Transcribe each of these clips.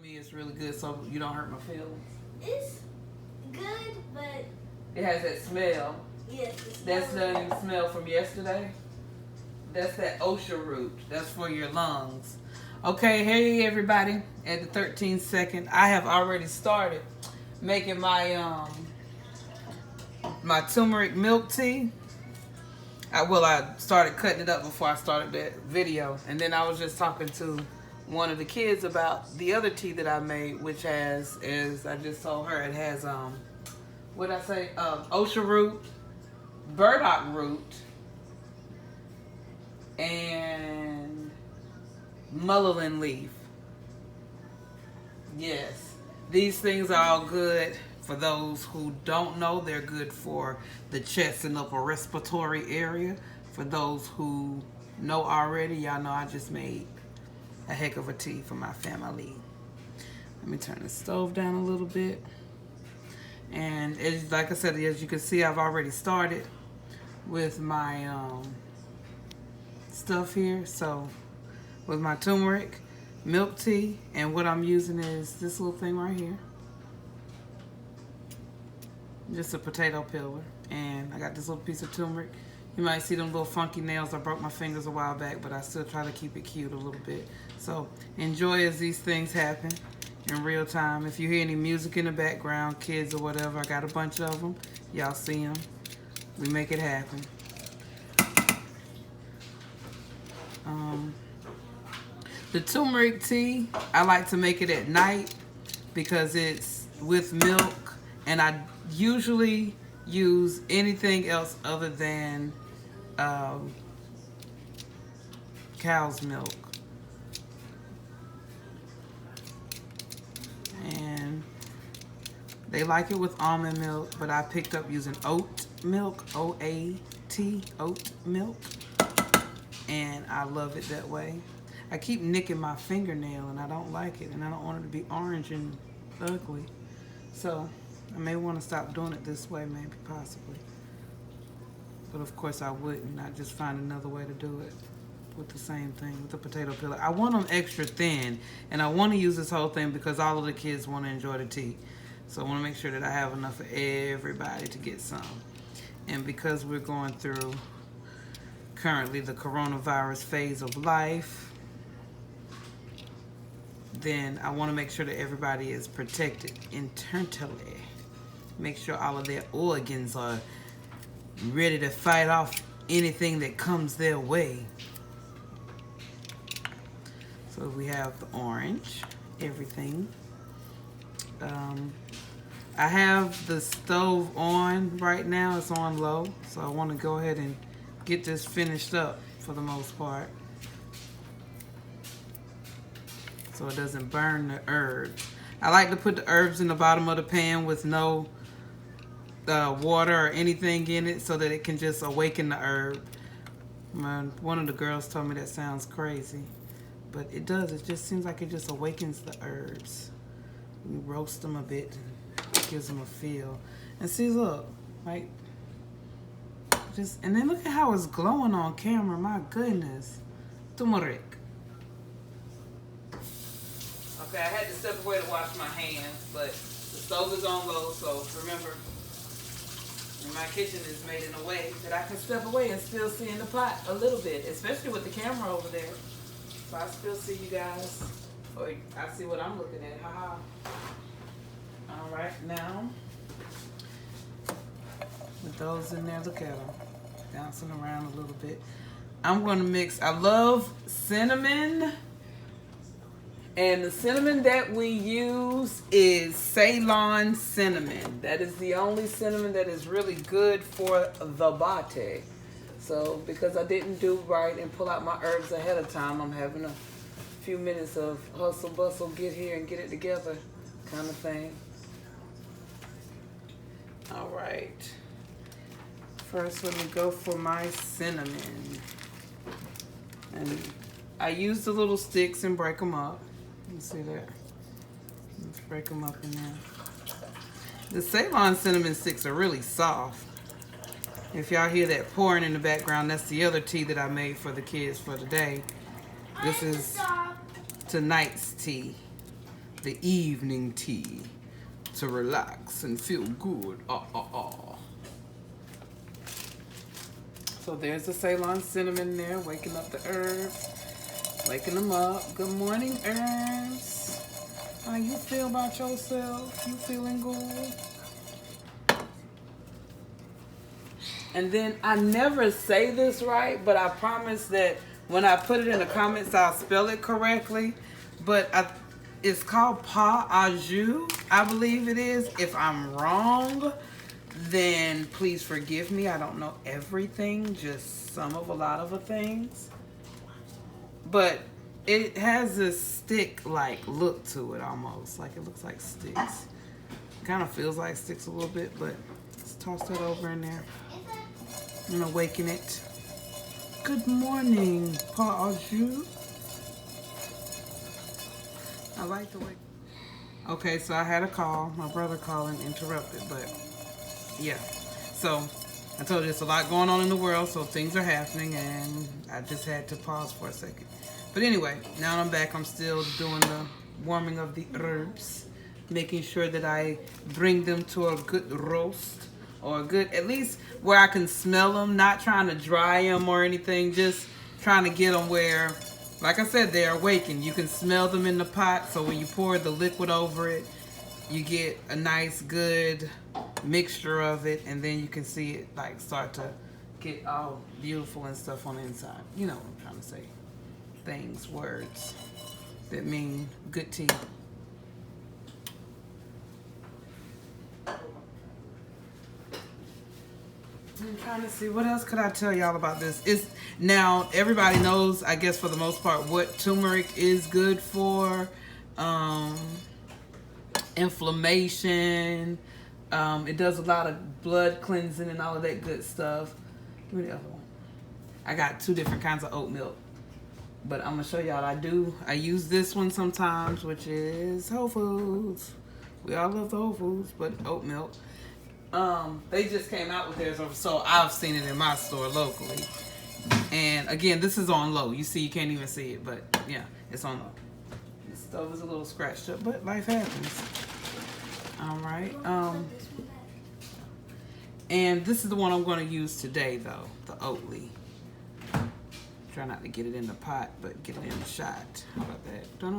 Me, it's really good, so you don't hurt my feelings. It's good, but it has that smell. Yes, that's the smell from yesterday. That's that OSHA root. That's for your lungs. Okay, hey everybody. At the 13th second, I have already started making my my turmeric milk tea. I started cutting it up before I started that video, and then I was just talking to one of the kids about the other tea that I made, which has, as I just told her, it has what did I say? OSHA root, burdock root, and mullein leaf. Yes, these things are all good. For those who don't know, they're good for the chest and upper respiratory area. For those who know already, y'all know I just made a heck of a tea for my family. Let me turn the stove down a little bit. And like I said, as you can see, I've already started with my stuff here. So with my turmeric milk tea, and what I'm using is this little thing right here. Just a potato peeler, and I got this little piece of turmeric. You might see them little funky nails. I broke my fingers a while back, but I still try to keep it cute a little bit. So enjoy as these things happen in real time. If you hear any music in the background, kids or whatever, I got a bunch of them. Y'all see them. We make it happen. The turmeric tea, I like to make it at night because it's with milk, and I usually use anything else other than cow's milk. And they like it with almond milk, but I picked up using oat milk, O-A-T, oat milk, and I love it that way. I keep nicking my fingernail, and I don't like it, and I don't want it to be orange and ugly. So I may want to stop doing it this way, maybe, possibly. But of course I wouldn't. I'd just find another way to do it with the same thing, with the potato peeler. I want them extra thin, and I want to use this whole thing because all of the kids want to enjoy the tea. So I want to make sure that I have enough for everybody to get some. And because we're going through currently the coronavirus phase of life, then I want to make sure that everybody is protected internally. Make sure all of their organs are ready to fight off anything that comes their way. So we have the orange, everything. I have the stove on right now. It's on low. So I want to go ahead and get this finished up for the most part, so it doesn't burn the herbs. I like to put the herbs in the bottom of the pan with no water or anything in it, so that it can just awaken the herb. One of the girls told me that sounds crazy, but it does. It just seems like it just awakens the herbs. We roast them a bit, and it gives them a feel. And see, look, like, and then look at how it's glowing on camera. My goodness. Turmeric. Okay, I had to step away to wash my hands, but the stove is on low, so remember, my kitchen is made in a way that I can step away and still see in the pot a little bit, especially with the camera over there. So I still see you guys, or I see what I'm looking at. Haha. All right, now, with those in there, look at them, bouncing around a little bit. I'm going to mix, I love cinnamon. And the cinnamon that we use is Ceylon cinnamon. That is the only cinnamon that is really good for the body. So because I didn't do right and pull out my herbs ahead of time, I'm having a few minutes of hustle bustle, get here and get it together kind of thing. All right. First, let me go for my cinnamon. And I use the little sticks and break them up. You see that? Let's break them up in there. The Ceylon cinnamon sticks are really soft. If y'all hear that pouring in the background, that's the other tea that I made for the kids for today. This is tonight's tea. the evening tea to relax and feel good. So there's the Ceylon cinnamon there, waking up the herbs, waking them up. Good morning, herbs. How you feel about yourself? You feeling good? And then I never say this right, but I promise that when I put it in the comments, I'll spell it correctly. But it's called Pau D'arco, I believe it is. If I'm wrong, then please forgive me. I don't know everything, just some of a lot of the things. But it has this stick-like look to it almost. Like it looks like sticks. Kind of feels like sticks a little bit, but let's toss that over in there. I'm gonna awaken it. Good morning, Pau D'arco. I like the way. Okay, so I had a call. My brother calling interrupted, but yeah. So I told you it's a lot going on in the world, so things are happening, and I just had to pause for a second. But anyway, now I'm back. I'm still doing the warming of the herbs, making sure that I bring them to a good roast. Or a good, at least where I can smell them, not trying to dry them or anything, just trying to get them where, like I said, they're awakened. You can smell them in the pot, so when you pour the liquid over it, you get a nice, good mixture of it, and then you can see it like start to get all beautiful and stuff on the inside. You know what I'm trying to say. Things, words that mean good tea. I'm trying to see what else could I tell y'all about this. It's now everybody knows, I guess for the most part, what turmeric is good for. Inflammation. It does a lot of blood cleansing and all of that good stuff. Give me the other one. I got 2 different kinds of oat milk, but I'm gonna show y'all. I use this one sometimes, which is Whole Foods. We all love the Whole Foods, but oat milk. They just came out with theirs, so I've seen it in my store locally. And again, this is on low. You see, you can't even see it, but yeah, it's on low. The stove is a little scratched up, but life happens. All right. And this is the one I'm going to use today, though, the Oatly. Try not to get it in the pot, but get it in the shot. How about that? Turn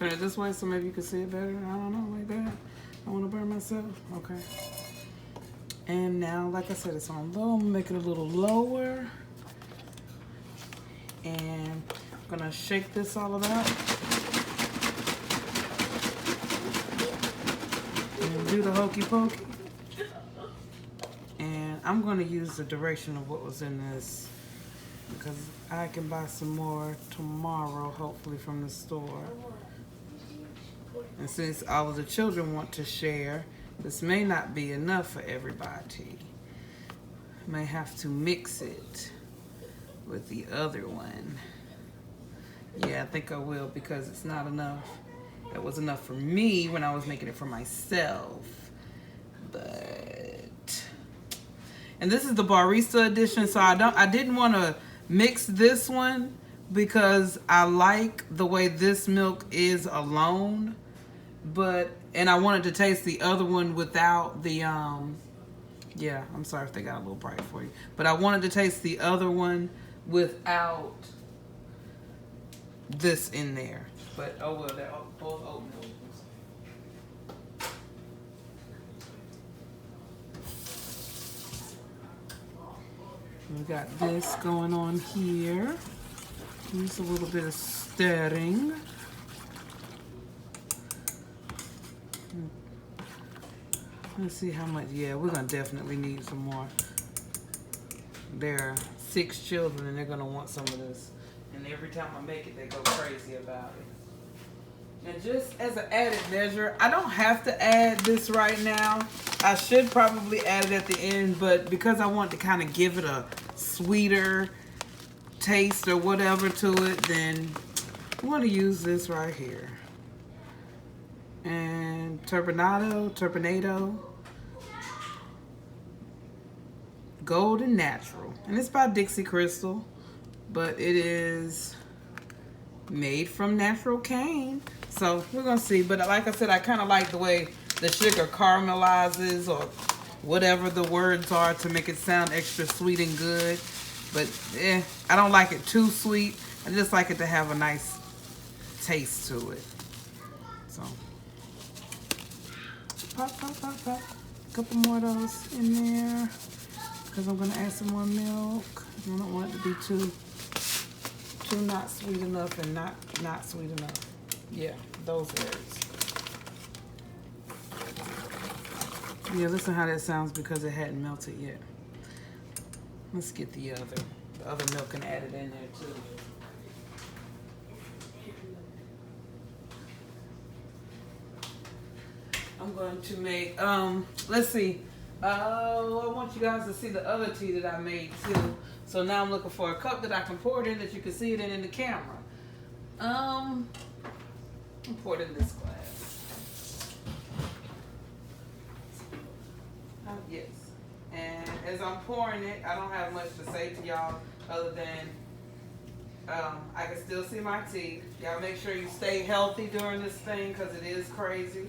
it this way so maybe you can see it better. I don't know, like that. I want to burn myself. Okay. And now, like I said, it's on low. I'm going to make it a little lower. And I'm going to shake this all about. And do the hokey pokey. And I'm going to use the direction of what was in this, because I can buy some more tomorrow, hopefully from the store. And since all of the children want to share, this may not be enough for everybody. May have to mix it with the other one. Yeah, I think I will, because it's not enough. It was enough for me when I was making it for myself. But, and this is the barista edition, so I didn't want to mix this one because I like the way this milk is alone. And I wanted to taste the other one without the, yeah, I'm sorry if they got a little bright for you. But I wanted to taste the other one without this in there. But, oh well, they're both oat milk. We got this going on here. Use a little bit of stirring. Let's see how much. Yeah, we're going to definitely need some more. There are 6 children and they're going to want some of this. And every time I make it, they go crazy about it. And just as an added measure, I don't have to add this right now. I should probably add it at the end, but because I want to kind of give it a sweeter taste or whatever to it, then I'm going to use this right here. And Turbinado, Golden Natural. And it's by Dixie Crystal, but it is made from natural cane. So we're gonna see. But like I said, I kind of like the way the sugar caramelizes or whatever the words are to make it sound extra sweet and good. But I don't like it too sweet. I just like it to have a nice taste to it. So pop, pop, pop, pop. A couple more of those in there because I'm gonna add some more milk. I don't want it to be too not sweet enough and not sweet enough. Yeah, those areas. Yeah, listen how that sounds because it hadn't melted yet. Let's get the other milk and add it in there too. I'm going to make, let's see. I want you guys to see the other tea that I made too. So now I'm looking for a cup that I can pour it in that you can see it in the camera. I'll pour it in this glass. Yes. And as I'm pouring it, I don't have much to say to y'all other than I can still see my teeth. Y'all make sure you stay healthy during this thing because it is crazy.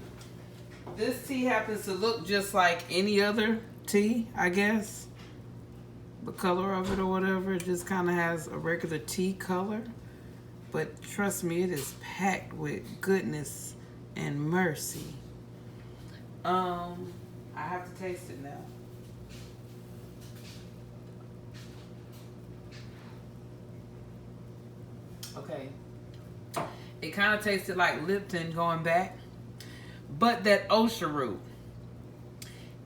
This tea happens to look just like any other tea, I guess. The color of it or whatever, it just kind of has a regular tea color. But trust me, it is packed with goodness and mercy. I have to taste it now. Okay. It kind of tasted like Lipton going back. But that osha root.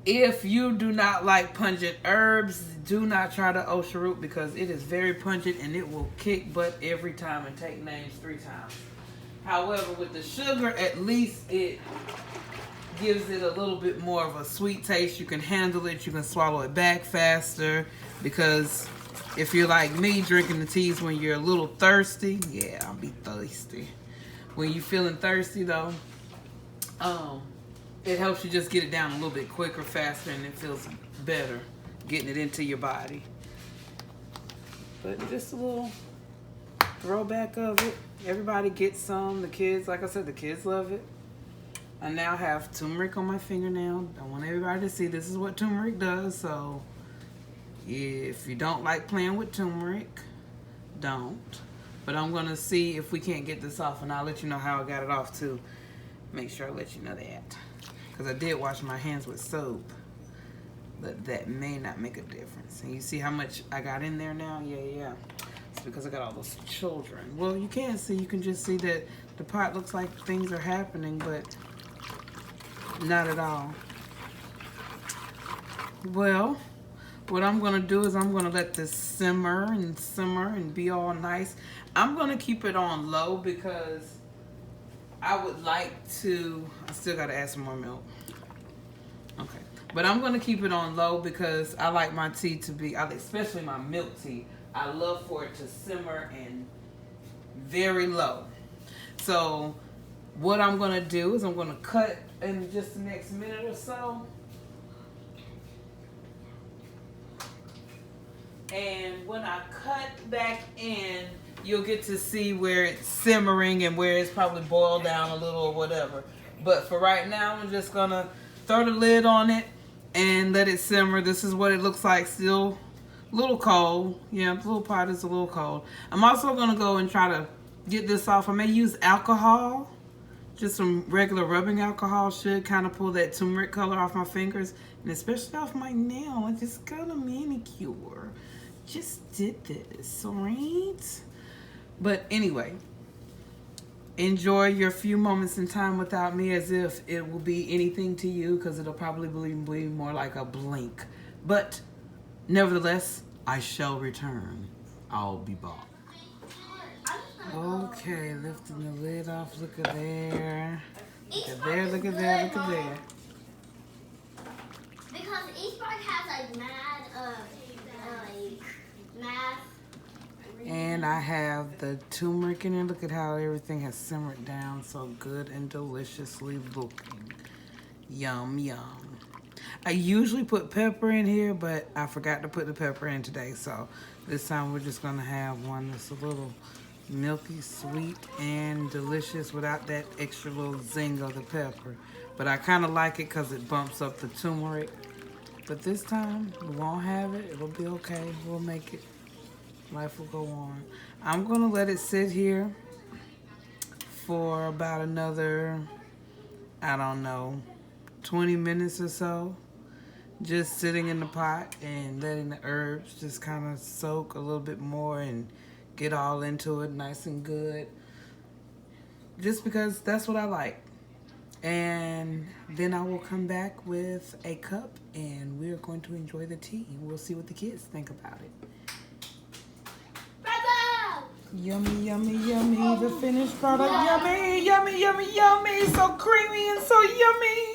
If you do not like pungent herbs, do not try the osha root because it is very pungent and it will kick butt every time and take names 3 times. However, with the sugar, at least it gives it a little bit more of a sweet taste. You can handle it. You can swallow it back faster because if you're like me, drinking the teas when you're a little thirsty, yeah, I'll be thirsty. When you're feeling thirsty though, it helps you just get it down a little bit quicker, faster, and it feels better getting it into your body. But just a little throwback of it. Everybody gets some. The kids, like I said, the kids love it. I now have turmeric on my fingernail. I want everybody to see this is what turmeric does. So if you don't like playing with turmeric, don't. But I'm going to see if we can't get this off, and I'll let you know how I got it off too. Make sure I let you know that. Because I did wash my hands with soap. But that may not make a difference. And you see how much I got in there now? Yeah. It's because I got all those children. Well, you can't see. You can just see that the pot looks like things are happening, but not at all. Well, what I'm going to do is I'm going to let this simmer and be all nice. I'm going to keep it on low because I would like to, I still got to add some more milk. Okay. But I'm going to keep it on low because I like my tea to be, especially my milk tea, I love for it to simmer and very low. So what I'm going to do is I'm going to cut in just the next minute or so. And when I cut back in, you'll get to see where it's simmering and where it's probably boiled down a little or whatever. But for right now, I'm just going to throw the lid on it and let it simmer. This is what it looks like, still a little cold. Yeah, the little pot is a little cold. I'm also going to go and try to get this off. I may use alcohol. Just some regular rubbing alcohol should kind of pull that turmeric color off my fingers. And especially off my nail. I just got a manicure. Just did this, alright? But anyway, enjoy your few moments in time without me as if it will be anything to you, because it'll probably be more like a blink. But nevertheless, I shall return. I'll be back. Okay, lifting the lid off. Look at there. Look at there, look at there, look at there. Because each part has like math. And I have the turmeric in it. Look at how everything has simmered down so good and deliciously looking. Yum, yum. I usually put pepper in here, but I forgot to put the pepper in today. So this time we're just going to have one that's a little Milky, sweet, and delicious without that extra little zing of the pepper. But I kind of like it because it bumps up the turmeric. But this time, we won't have it. It'll be okay. We'll make it. Life will go on. I'm going to let it sit here for about another, I don't know, 20 minutes or so. Just sitting in the pot and letting the herbs just kind of soak a little bit more and get all into it nice and good. Just because that's what I like. And then I will come back with a cup and we're going to enjoy the tea. We'll see what the kids think about it. Bravo! Yummy, yummy, yummy. The finished product. Yummy, yummy, yummy, yummy. So creamy and so yummy.